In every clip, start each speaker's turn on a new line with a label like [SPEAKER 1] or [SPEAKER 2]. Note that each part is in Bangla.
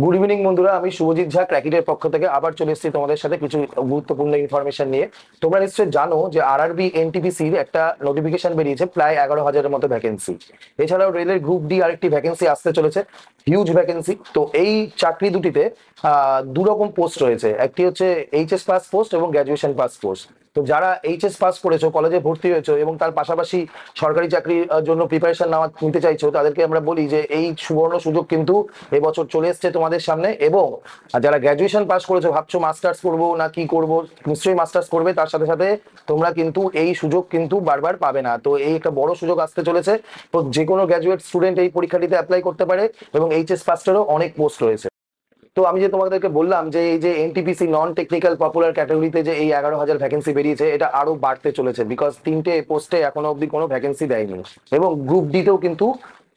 [SPEAKER 1] গুড ইভিনিং বন্ধুরা, আমি শুভজিৎ ঝা ক্র্যাকিটের পক্ষ থেকে আবার চলে এসেছি তোমাদের সাথে কিছু গুরুত্বপূর্ণ ইনফরমেশন নিয়ে। তোমরা নিশ্চয়ই জানো যে আরআরবি এনটিপিসির একটা নোটিফিকেশন বেরিয়েছে, প্রায় 11,000-এর মতো ভ্যাকেন্সি। এছাড়াও রেলের গ্রুপ ডি আরেকটি ভ্যাকেন্সি আসতে চলেছে, হিউজ ভ্যাকেন্সি। তো এই চাকরি দুটিতে দু রকম পোস্ট রয়েছে, একটি হচ্ছে এইচএস পাস পোস্ট এবং গ্র্যাজুয়েশন পাস পোস্ট। তো যারা এইচএস পাস করেছো, কলেজে ভর্তি হয়েছো এবং তার পাশাপাশি সরকারি চাকরির জন্য প্রিপারেশন নিতে চাইছো, তাদেরকে আমরা বলি যে এই সুবর্ণ সুযোগ কিন্তু এবছর চলে এসছে তোমাদের সামনে। এবং যারা গ্র্যাজুয়েশন পাস করেছো, ভাবছো মাস্টার্স করবো না কি করব, নিশ্চয়ই মাস্টার্স করবে, তার সাথে সাথে তোমরা কিন্তু এই সুযোগ কিন্তু বারবার পাবে না। তো এই একটা বড় সুযোগ আসতে চলেছে। তো যে কোনো গ্র্যাজুয়েট স্টুডেন্ট এই পরীক্ষাটিতে অ্যাপ্লাই করতে পারে এবং এইচএস পাসেরও অনেক পোস্ট রয়েছে। তো আমি যে তোমাদেরকে বললাম যে এই যে এনটিপিসি নন টেকনিক্যাল পপুলার ক্যাটাগরিতে যে এই 11,000 ভ্যাকেন্সি বেরিয়েছে, এটা আরো বাড়তে চলেছে, বিকজ তিনটে পোস্টে এখনো অব্দি কোনো ভ্যাকেন্সি দেয়নি। এবং গ্রুপ ডিতেও কিন্তু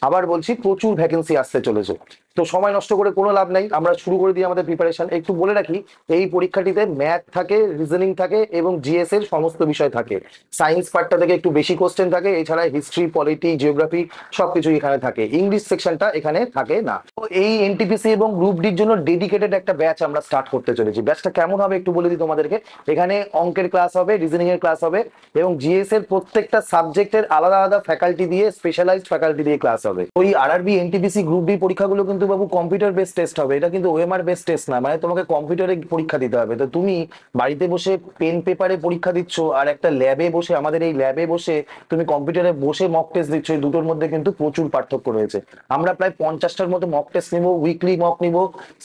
[SPEAKER 1] আবার বলছি প্রচুর ভ্যাকেন্সি আসতে চলেছে। তো সময় নষ্ট করে কোনো লাভ নাই, আমরা শুরু করে দিই আমাদের প্রিপারেশন। একটু বলে রাখি, এই পরীক্ষাটিতে ম্যাথ থাকে, রিজনিং থাকে এবং জিএস এর সমস্ত বিষয় থাকে। সায়েন্স পার্টটা থেকে একটু বেশি কোশ্চেন থাকে, এছাড়া হিস্ট্রি, পলিটি, জিওগ্রাফি সবকিছু এখানে থাকে, ইংলিশ সেকশনটা এখানে থাকে না। তো এই এনটিপিসি এবং গ্রুপ ডির জন্য ডেডিকেটেড একটা ব্যাচ আমরা স্টার্ট করতে চলেছি। ব্যাচটা কেমন হবে একটু বলে দিই তোমাদেরকে। এখানে অঙ্কের ক্লাস হবে, রিজনিং এর ক্লাস হবে এবং জিএস এর প্রত্যেকটা সাবজেক্টের আলাদা আলাদা ফ্যাকাল্টি দিয়ে, স্পেশালাইজড ফ্যাকাল্টি দিয়ে ক্লাস হবে। ওই আরআরবি এনটিপিসি গ্রুপ ডি পরীক্ষাগুলো কিন্তু বাবু কম্পিউটার বেসড টেস্ট হবে, এটা কিন্তু ওএমআর বেসড টেস্ট না, মানে তোমাকে কম্পিউটারে পরীক্ষা দিতে হবে। তো তুমি বাড়িতে বসে পেন পেপারে পরীক্ষা দিচ্ছ আর একটা ল্যাবে বসে, আমাদের এই ল্যাবে বসে তুমি কম্পিউটারে বসে মক টেস্ট দিচ্ছ, এই দুটোর মধ্যে কিন্তু প্রচুর পার্থক্য রয়েছে। আমরা প্রায় 50টার মতো মক টেস্ট নিব, উইকলি মক নিব,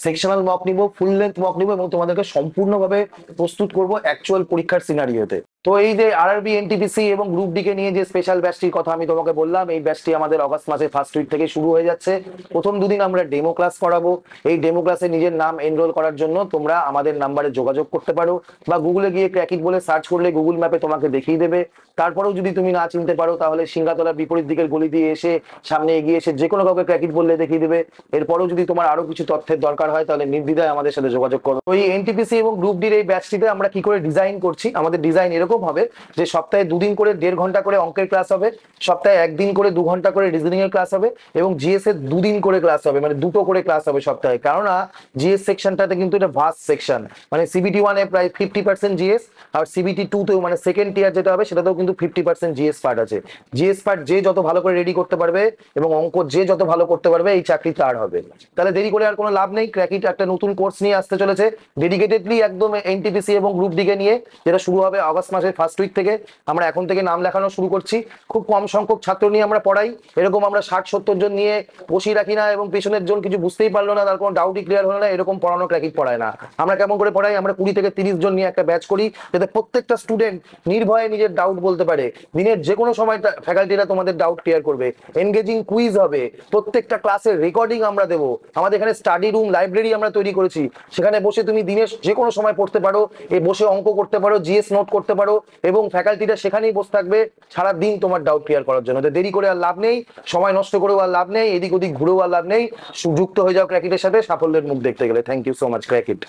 [SPEAKER 1] সেকশনাল মক নিব, ফুল লেন্থ মক নিব এবং তোমাদেরকে সম্পূর্ণভাবে প্রস্তুত করব অ্যাকচুয়াল পরীক্ষার সিনারিওতে। তো এই যে আরআরবি এনটিপিসি এবং গ্রুপ ডি কে নিয়ে যে স্পেশাল ব্যাচটির কথা আমি তোমাকে বললাম, এই ব্যাচটি আমাদের অগস্ট মাসের ফার্স্ট উইক থেকে শুরু হয়ে যাচ্ছে। প্রথম দুদিন আমরা ডেমো ক্লাস করাবো। এই ডেমো ক্লাসে নিজের নাম এনরোল করার জন্য তোমরা আমাদের নাম্বারে যোগাযোগ করতে পারো, বা গুগলে গিয়ে ক্র্যাকিট বলে সার্চ করলে গুগল ম্যাপে তোমাকে দেখিয়ে দেবে। তারপরেও যদি তুমি না চিনতে পারো, তাহলে সিঙ্গাতলার বিপরীত দিকের গলি দিয়ে এসে সামনে এগিয়ে এসে যে কোনো কাউকে ক্র্যাকিট বললে দেখিয়ে দেবে। এরপরেও যদি তোমার আরো কিছু তথ্যের দরকার হয়, তাহলে নির্দ্বিধায় আমাদের সাথে যোগাযোগ করো। ওই এনটিপিসি এবং গ্রুপ ডির এই ব্যাচটিতে আমরা কি করে ডিজাইন করছি, আমাদের ডিজাইন এরকম হবে যে সপ্তাহে দুদিন করে 1.5 ঘন্টা করে অঙ্কের ক্লাস হবে, সপ্তাহে একদিন করে 2 ঘন্টা করে রিজনিং এর ক্লাস হবে এবং জিএস এর দুদিন করে ক্লাস হবে, মানে দুটো করে ক্লাস হবে সপ্তাহে। কেননা জিএস সেকশনটাতে কিন্তু এটা ভাস্ট সেকশন, মানে সিবিটি 1-এ প্রায় 50% জিএস, আর সিবিটি 2-তেও মানে সেকেন্ড টিয়ার যেটা হবে সেটাতেও কিন্তু 50% জিএস পার্ট আছে। জিএস পার্ট যে যত ভালো করে রেডি করতে পারবে এবং অঙ্ক যে যত ভালো করতে পারবে, এই চাকরি তার হবে। তাহলে দেরি করে আর কোনো লাভ নেই, ক্র্যাকিট একটা নতুন কোর্স নিয়ে আসতে চলেছে ডেডিকেটেডলি একদম এনটিপিসি এবং গ্রুপ ডি কে নিয়ে, যেটা শুরু হবে আগস্ট মাসের ফার্স্ট উইক থেকে। আমরা এখন থেকে নাম লেখানো শুরু করছি। খুব কম সংখ্যক ছাত্র নিয়ে আমরা পড়াই, এরকম আমরা 60-70 জন নিয়ে বসিয়ে রাখি না এবং পেছনের জন কিছু বুঝতেই পারলো না, তার কোনো ডাউটই ক্লিয়ার হলো না, এরকম পড়ানো ক্র্যাকিট পড়ায় না। আমরা কেমন করে পড়াই, আমরা 20 থেকে 30 জন নিয়ে একটা ব্যাচ করি, যাতে প্রত্যেকটা স্টুডেন্ট নির্ভয়ে নিজের ডাউট বলতে পারে। দিনের যে কোনো সময় ফ্যাকাল্টিরা তোমাদের ডাউট ক্লিয়ার করবে, এনগেজিং কুইজ হবে, প্রত্যেকটা ক্লাসের রেকর্ডিং আমরা দেবো। আমাদের এখানে স্টাডি রুম, লাইব্রেরি আমরা তৈরি করেছি, সেখানে বসে তুমি দিনের যে কোনো সময় পড়তে পারো, বসে অঙ্ক করতে পারো, জিএস নোট করতে পারো এবং ফ্যাকাল্টিটা সেখানেই বসে থাকবে সারা দিন তোমার ডাউট ক্লিয়ার করার জন্য। তো দেরি করে আর লাভ নেই, সময় নষ্ট করেও আর লাভ নেই, এদিক ওদিক ঘুরেও আর লাভ নেই। যুক্ত হয়ে যাও ক্র্যাকিটের সাথে সাফল্যের মুখ দেখতে গেলে। Thank you so much ক্র্যাকিট।